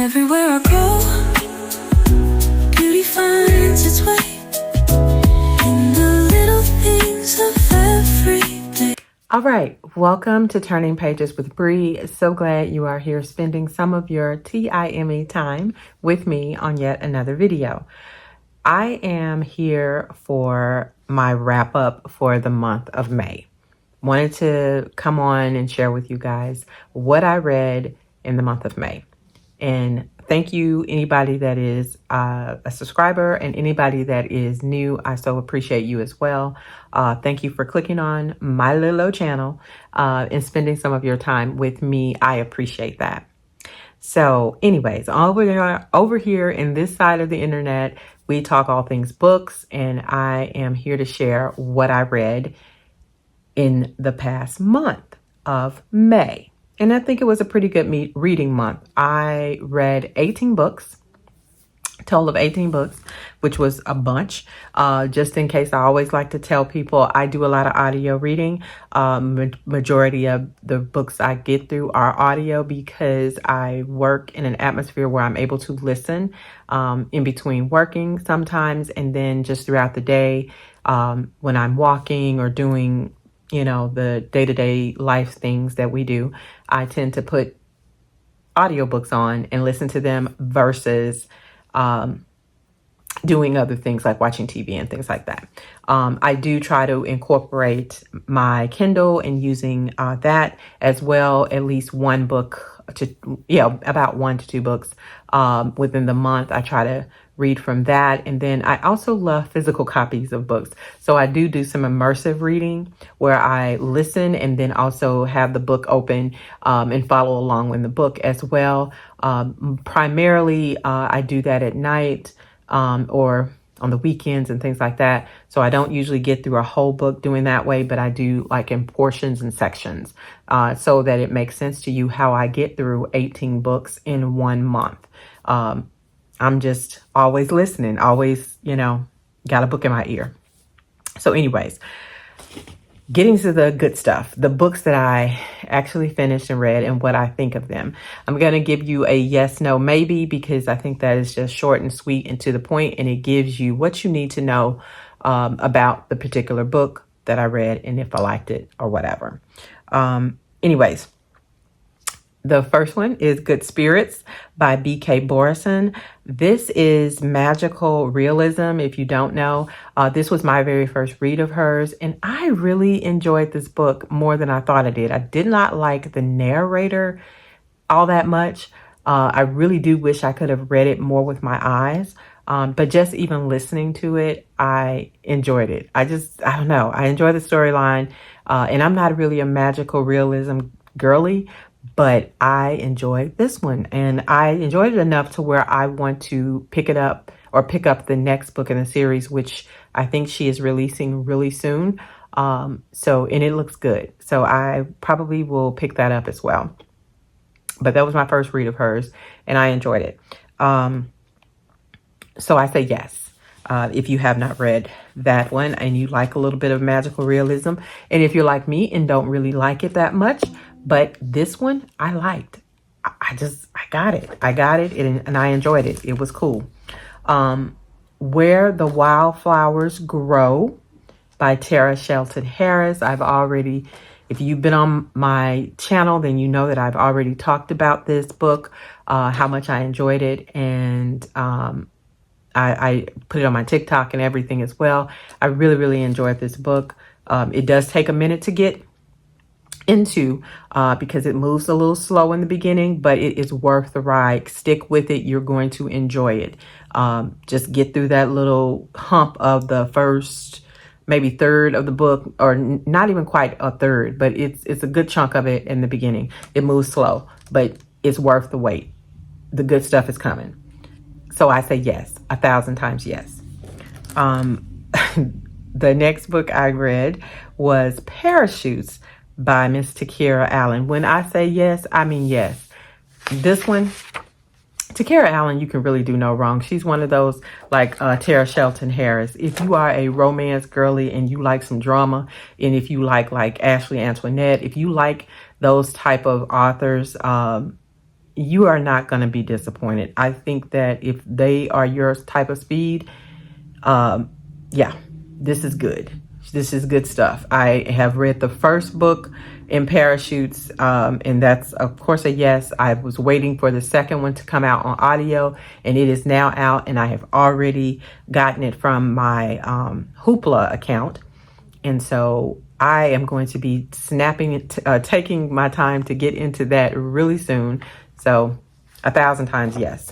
Everywhere I go, beauty finds its way in the little things of every day. All right, welcome to Turning Pages with Bree. So glad you are here spending some of your TIME time with me on yet another video. I am here for my wrap up for the month of May. Wanted to come on and share with you guys what I read in the month of May. And thank you, anybody that is a subscriber and anybody that is new. I so appreciate you as well. Thank you for clicking on my little old channel and spending some of your time with me. I appreciate that. So anyways, over here in this side of the internet, we talk all things books, and I am here to share what I read in the past month of May. And I think it was a pretty good reading month. I read 18 books, total of 18 books, which was a bunch. Just in case, I always like to tell people I do a lot of audio reading. Majority of the books I get through are audio because I work in an atmosphere where I'm able to listen in between working sometimes, and then just throughout the day when I'm walking or doing the day-to-day life things that we do, I tend to put audiobooks on and listen to them versus doing other things like watching TV and things like that. I do try to incorporate my Kindle and using that as well, at least one book about 1 to 2 books within the month. I try to read from that. And then I also love physical copies of books. So I do some immersive reading where I listen and then also have the book open and follow along with the book as well. Primarily, I do that at night or on the weekends and things like that. So I don't usually get through a whole book doing that way, but I do like in portions and sections so that it makes sense to you how I get through 18 books in 1 month. I'm just always listening, always, got a book in my ear. So anyways, getting to the good stuff, the books that I actually finished and read and what I think of them. I'm going to give you a yes, no, maybe, because I think that is just short and sweet and to the point, and it gives you what you need to know about the particular book that I read and if I liked it or whatever. Anyways, the first one is Good Spirits by B.K. Borison. This is magical realism. If you don't know, this was my very first read of hers, and I really enjoyed this book more than I thought I did. I did not like the narrator all that much. I really do wish I could have read it more with my eyes, but just even listening to it, I enjoyed it. I don't know. I enjoy the storyline, and I'm not really a magical realism girly, but I enjoyed this one, and I enjoyed it enough to where I want to pick it up or pick up the next book in the series, which I think she is releasing really soon. And it looks good. So I probably will pick that up as well. But that was my first read of hers, and I enjoyed it. So I say yes. If you have not read that one and you like a little bit of magical realism, and if you're like me and don't really like it that much, but this one I liked. I got it and I enjoyed it. It was cool. Where the Wildflowers Grow by Tara Shelton Harris. If you've been on my channel, then you know that I've already talked about this book, how much I enjoyed it, and I put it on my TikTok and everything as well. I really, really enjoyed this book. It does take a minute to get into because it moves a little slow in the beginning, but it is worth the ride. Stick with it. You're going to enjoy it. Just get through that little hump of the first maybe third of the book, or not even quite a third, but it's a good chunk of it in the beginning. It moves slow, but it's worth the wait. The good stuff is coming. So I say yes, 1,000 times yes. The next book I read was Parachutes by Miss Takira Allen. When I say yes, I mean yes. This one, Takira Allen, you can really do no wrong. She's one of those like Tara Shelton Harris. If you are a romance girly and you like some drama, and if you like Ashley Antoinette, if you like those type of authors, you are not going to be disappointed. I think that if they are your type of speed, yeah, this is good. This is good stuff. I have read the first book in Parachutes, and that's of course a yes. I was waiting for the second one to come out on audio, and it is now out, and I have already gotten it from my Hoopla account. And so I am going to be taking my time to get into that really soon. So 1,000 times yes.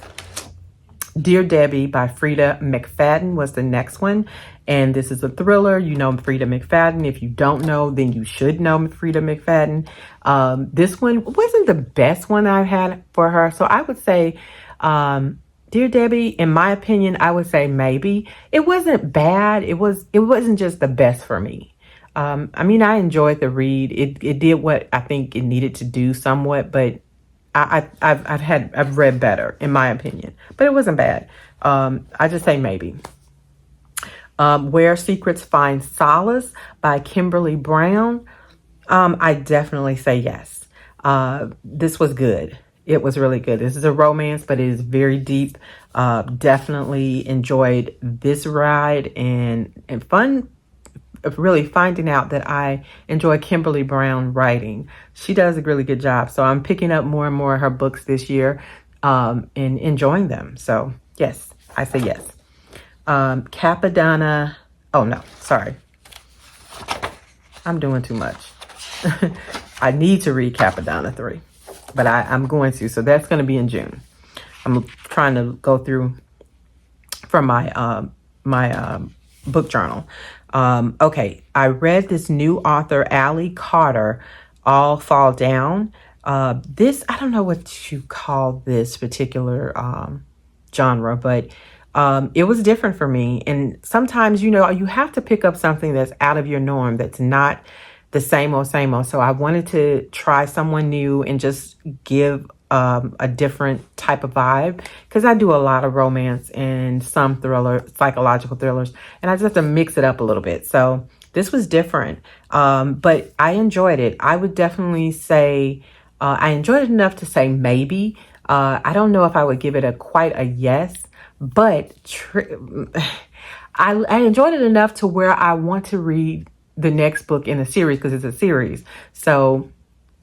Dear Debbie by Frida McFadden was the next one. And this is a thriller. You know Frida McFadden. If you don't know, then you should know Frida McFadden. This one wasn't the best one I've had for her. So I would say, Dear Debbie, in my opinion, I would say maybe. It wasn't bad. It wasn't just the best for me. I mean, I enjoyed the read. It did what I think it needed to do somewhat, but I've read better in my opinion, but it wasn't bad. I just say maybe. Where Secrets Find Solace by Kimberly Brown. I definitely say yes. This was good. It was really good. This is a romance, but it is very deep. Definitely enjoyed this ride and fun of really finding out that I enjoy Kimberly Brown writing. She does a really good job. So I'm picking up more and more of her books this year and enjoying them. So yes, I say yes. Capadonna. Oh no, sorry. I'm doing too much. I need to read Capadonna 3, but I'm going to. So that's going to be in June. I'm trying to go through from my book journal. Okay, I read this new author, Allie Carter, All Fall Down. This, I don't know what you call this particular genre, but it was different for me. And sometimes, you know, you have to pick up something that's out of your norm, that's not the same old, same old. So I wanted to try someone new and just give a different type of vibe, because I do a lot of romance and some psychological thrillers, and I just have to mix it up a little bit. So this was different, but I enjoyed it. I would definitely say I enjoyed it enough to say maybe. I don't know if I would give it quite a yes, but I enjoyed it enough to where I want to read the next book in the series, because it's a series. So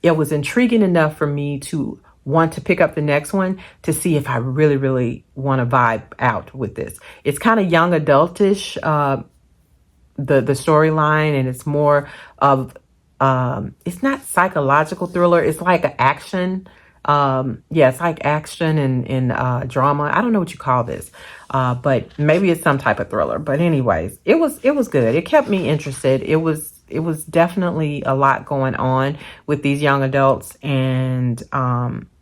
it was intriguing enough for me to want to pick up the next one to see if I really, really want to vibe out with this. It's kind of young adultish, the storyline, and it's more of it's not psychological thriller. It's like an action. It's like action and drama. I don't know what you call this, but maybe it's some type of thriller. But anyways, it was good. It kept me interested. It was definitely a lot going on with these young adults, and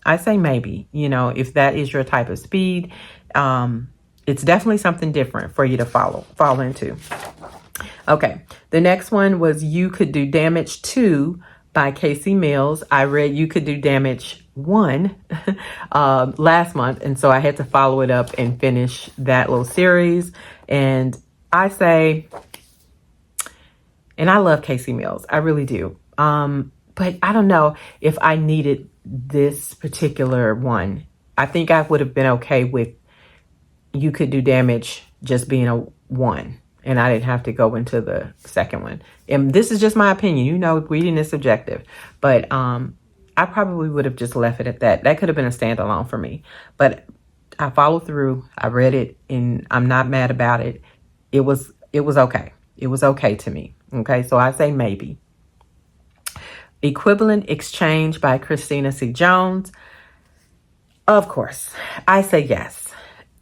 I say maybe, you know, if that is your type of speed, it's definitely something different for you to fall into. Okay, the next one was You Could Do Damage 2 by Casey Mills. I read You Could Do Damage 1 last month, and so I had to follow it up and finish that little series. And I say, and I love Casey Mills, I really do. But I don't know if I needed this particular one. I think I would have been okay with You Could Do Damage just being a 1, and I didn't have to go into the second one. And this is just my opinion. You know, reading is subjective, but I probably would have just left it at that. That could have been a standalone for me, but I followed through. I read it, and I'm not mad about it. It was okay. It was okay to me. Okay, so I say maybe. Equivalent Exchange by Christina C. Jones. Of course, I say yes.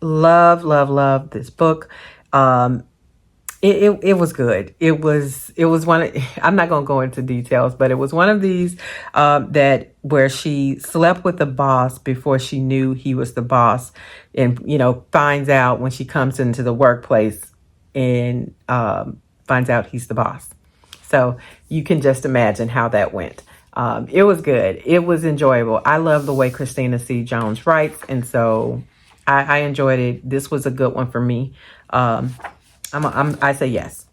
Love, love, love this book. It was good. It was one of, I'm not going to go into details, but it was one of these that where she slept with the boss before she knew he was the boss, and, you know, finds out when she comes into the workplace and finds out he's the boss. So you can just imagine how that went. It was good. It was enjoyable. I love the way Christina C. Jones writes, and so I enjoyed it. This was a good one for me. I say yes.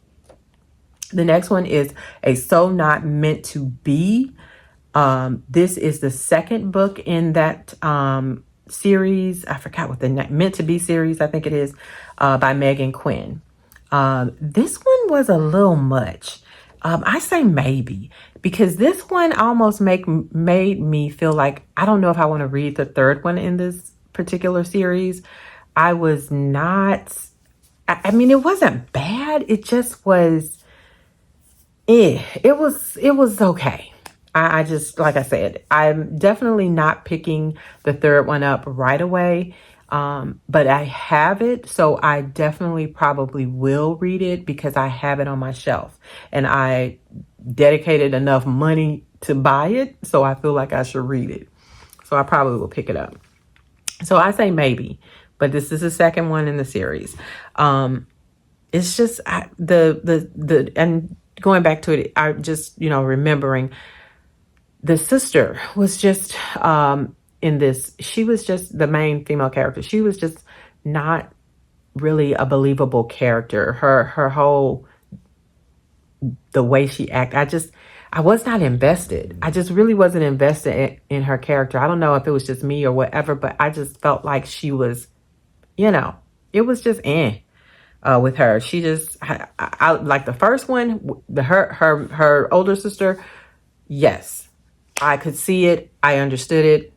The next one is A So Not Meant to Be This is the second book in that series. I forgot what the Meant to Be series, I think it is, by Megan Quinn. This one was a little much. I say maybe, because this one almost made me feel like I don't know if I want to read the third one in this particular series. I was not, I mean, it wasn't bad. It just was, it was okay. I just, like I said, I'm definitely not picking the third one up right away. But I have it, so I definitely probably will read it because I have it on my shelf and I dedicated enough money to buy it. So I feel like I should read it. So I probably will pick it up. So I say maybe, but this is the second one in the series. It's just and going back to it, I just, remembering the sister was just, in this, she was just the main female character. She was just not really a believable character. Her whole, the way she acted, I was not invested. I just really wasn't invested in her character. I don't know if it was just me or whatever, but I just felt like she was, it was just with her. She just, I like the first one, her older sister. Yes, I could see it. I understood it.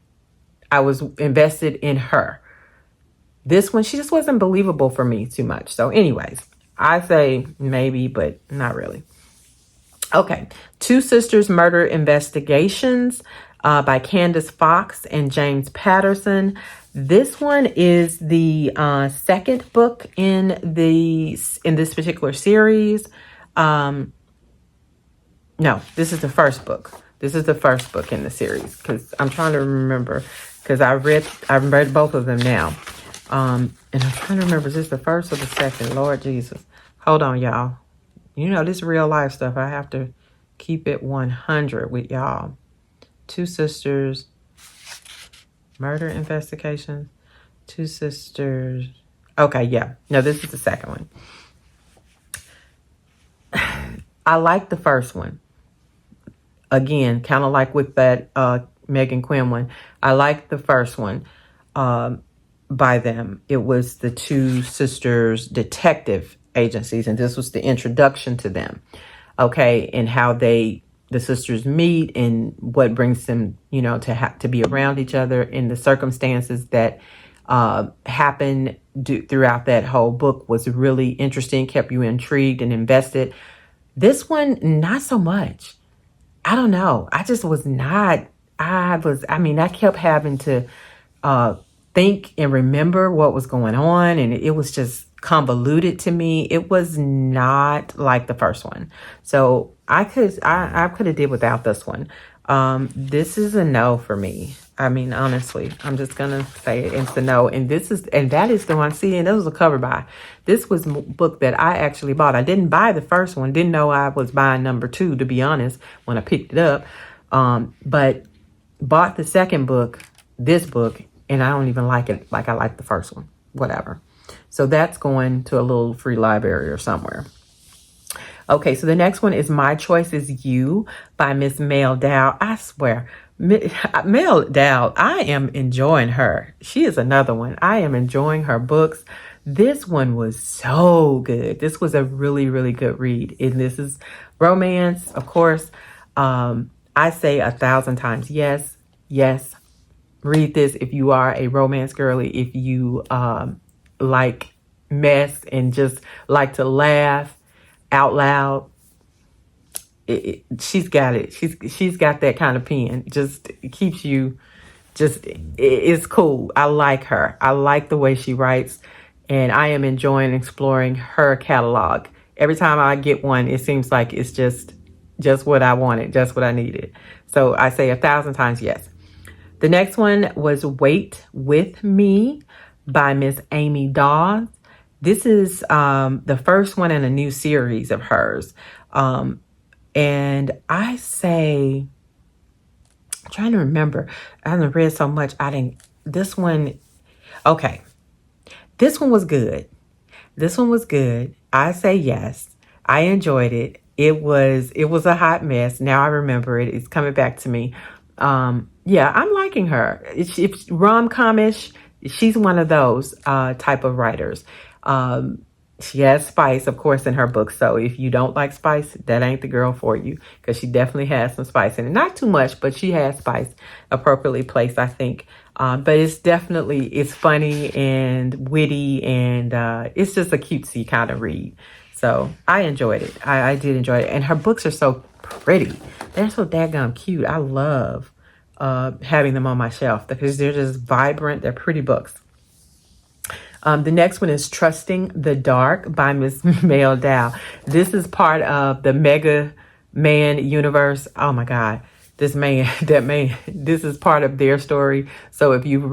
I was invested in her. This one, she just wasn't believable for me too much. So anyways, I say maybe, but not really. Okay. Two Sisters Murder Investigations by Candace Fox and James Patterson. This one is the second book in this particular series. No, this is the first book. This is the first book in the series because I'm trying to remember because I've read both of them now. And I'm trying to remember, is this the first or the second? Lord Jesus. Hold on, y'all. This real life stuff. I have to keep it 100 with y'all. Two Sisters Murder Investigation. Two Sisters. Okay, yeah. No, this is the second one. I like the first one. Again, kind of like with that Megan Quinn one. I like the first one by them. It was the Two Sisters detective agencies, and this was the introduction to them. Okay, and how the sisters meet and what brings them, to be around each other in the circumstances that happen throughout that whole book was really interesting, kept you intrigued and invested. This one, not so much. I don't know. I just was not, I kept having to think and remember what was going on, and it was just convoluted to me. It was not like the first one. So I could have did without this one. This is a no for me. Honestly, I'm just gonna say it's a no. And that is the one. See, and that was a cover buy. This was a book that I actually bought. I didn't buy the first one. Didn't know I was buying number 2, to be honest, when I picked it up. But bought the second book, this book, and I don't even like it like I like the first one. Whatever. So that's going to a little free library or somewhere. Okay, so the next one is My Choice Is You by Miss Mel Dowd. I swear, Mel Dowd, I am enjoying her. She is another one. I am enjoying her books. This one was so good. This was a really, really good read. And this is romance, of course. I say 1,000 times yes, yes. Read this if you are a romance girly, if you like mess and just like to laugh out loud. She's got it. She's got that kind of pen. Just keeps you, it's cool. I like her. I like the way she writes, and I am enjoying exploring her catalog. Every time I get one, it seems like it's just what I wanted, just what I needed. So I say 1,000 times yes. The next one was Wait With Me by Miss Amy Dawes. This is the first one in a new series of hers. And I say, I'm trying to remember. I haven't read so much. This one was good. This one was good. I say yes. I enjoyed it. It was a hot mess. Now I remember it. It's coming back to me. Yeah, I'm liking her. It's rom-comish. She's one of those type of writers. Um, she has spice, of course, in her book. So if you don't like spice, that ain't the girl for you, because she definitely has some spice in it. Not too much, but she has spice appropriately placed, I think. But it's funny and witty, and it's just a cutesy kind of read. So I enjoyed it. I did enjoy it. And her books are so pretty. They're so daggone cute. I love having them on my shelf because they're just vibrant. They're pretty books. The next one is Trusting the Dark by Miss Mel Dow. This is part of the Mega Man universe. Oh my God. This is part of their story. So if you've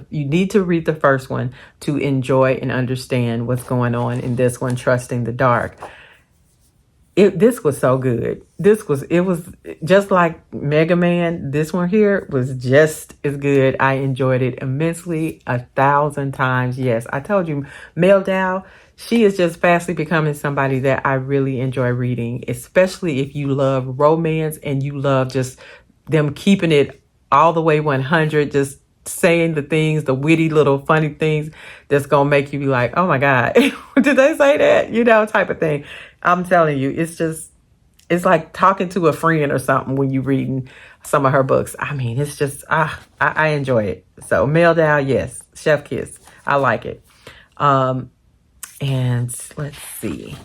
you need to read the first one to enjoy and understand what's going on in this one, Trusting the Dark. This was so good. It was just like Mega Man. This one here was just as good. I enjoyed it immensely, 1,000 times. Yes, I told you, Mel Dow, she is just fastly becoming somebody that I really enjoy reading, especially if you love romance and you love just them keeping it all the way 100, just saying the things, the witty little funny things that's gonna make you be like, oh my God, did they say that? Type of thing. I'm telling you, it's like talking to a friend or something when you're reading some of her books. I mean, it's just, I enjoy it. So Mel Dow, yes, chef kiss. I like it. And let's see.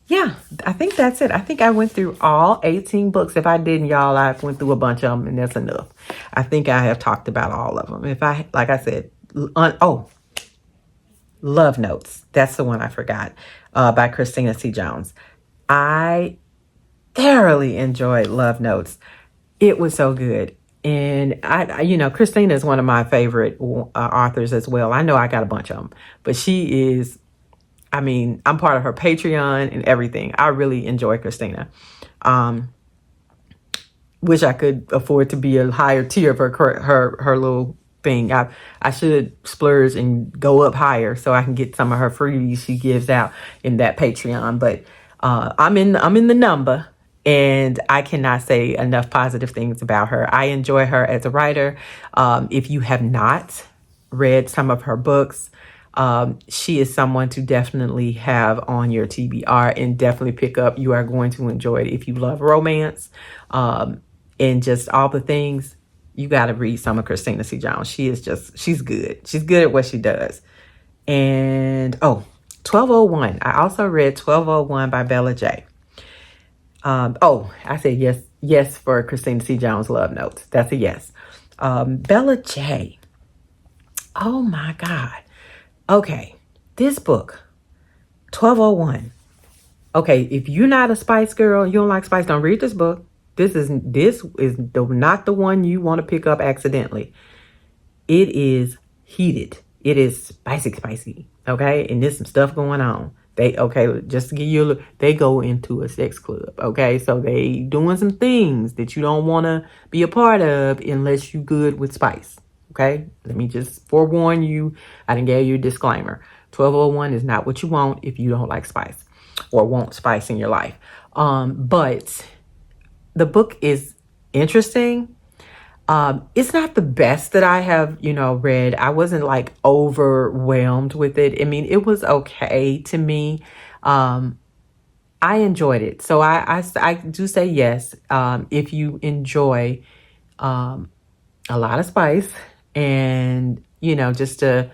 Yeah, I think that's it. I think I went through all 18 books. If I didn't, y'all, I went through a bunch of them, and that's enough. I think I have talked about all of them. Like I said, Love Notes. That's the one I forgot, by Christina C. Jones. I thoroughly enjoyed Love Notes. It was so good. And Christina is one of my favorite authors as well. I know I got a bunch of them, but she is, I'm part of her Patreon and everything. I really enjoy Christina. Wish I could afford to be a higher tier of her little thing. I should splurge and go up higher so I can get some of her freebies she gives out in that Patreon. But I'm in the number, and I cannot say enough positive things about her. I enjoy her as a writer. If you have not read some of her books, she is someone to definitely have on your TBR and definitely pick up. You are going to enjoy it. If you love romance and just all the things, you got to read some of Christina C. Jones. She's good. She's good at what she does. And 1201. I also read 1201 by Bella J. I said yes for Christina C. Jones Love Notes. That's a yes. Bella J. Oh my God. Okay, this book, 1201. Okay, if you're not a spice girl, you don't like spice, don't read this book. This is not the one you want to pick up accidentally. It is heated. It is spicy. Okay, and there's some stuff going on. Just to give you they go into a sex club. Okay, so they doing some things that you don't want to be a part of unless you good with spice. Okay, let me just forewarn you. I didn't give you a disclaimer. 1201 is not what you want if you don't like spice or want spice in your life. But the book is interesting. It's not the best that I have, read. I wasn't like overwhelmed with it. It was okay to me. I enjoyed it. So I do say yes. If you enjoy a lot of spice and, just a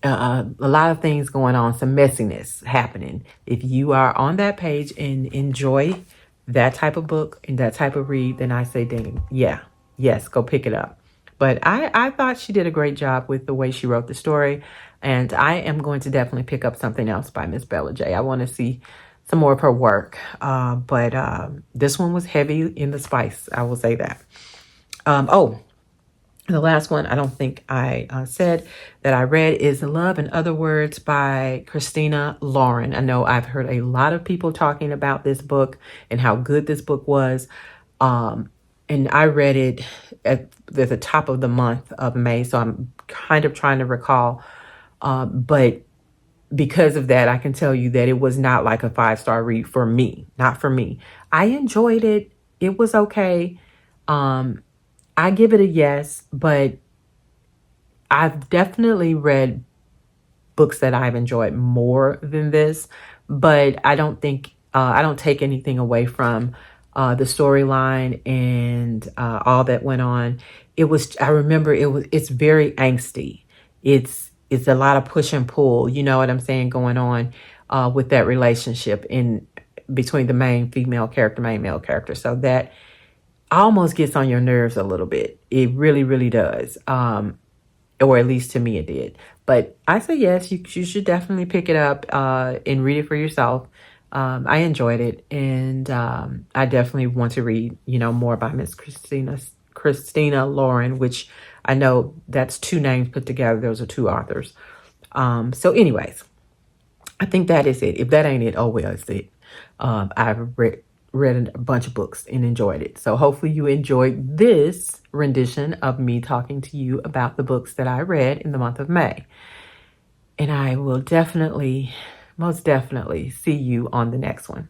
lot of things going on, some messiness happening. If you are on that page and enjoy that type of book and that type of read, then I say, dang, yes, go pick it up. But I thought she did a great job with the way she wrote the story. And I am going to definitely pick up something else by Miss Bella J. I want to see some more of her work. But this one was heavy in the spice. I will say that. The last one I don't think I said that I read is Love in Other Words by Christina Lauren. I know I've heard a lot of people talking about this book and how good this book was. And I read it at the top of the month of May, so I'm kind of trying to recall. But because of that, I can tell you that it was not like a 5-star read for me. Not for me. I enjoyed it. It was okay. I give it a yes, but I've definitely read books that I've enjoyed more than this, but I don't think I don't take anything away from the storyline and all that went on. It was, I remember it's very angsty. It's a lot of push and pull. You know what I'm saying, going on with that relationship in between the main female character, main male character. So that almost gets on your nerves a little bit. It really, really does. Or at least to me it did. But I say yes, you should definitely pick it up and read it for yourself. I enjoyed it, and I definitely want to read, more about Miss Christina Lauren, which I know that's two names put together. Those are two authors. So anyways, I think that is it. If that ain't it, oh well, it's it. I've read a bunch of books and enjoyed it. So hopefully you enjoyed this rendition of me talking to you about the books that I read in the month of May. And I will definitely, most definitely see you on the next one.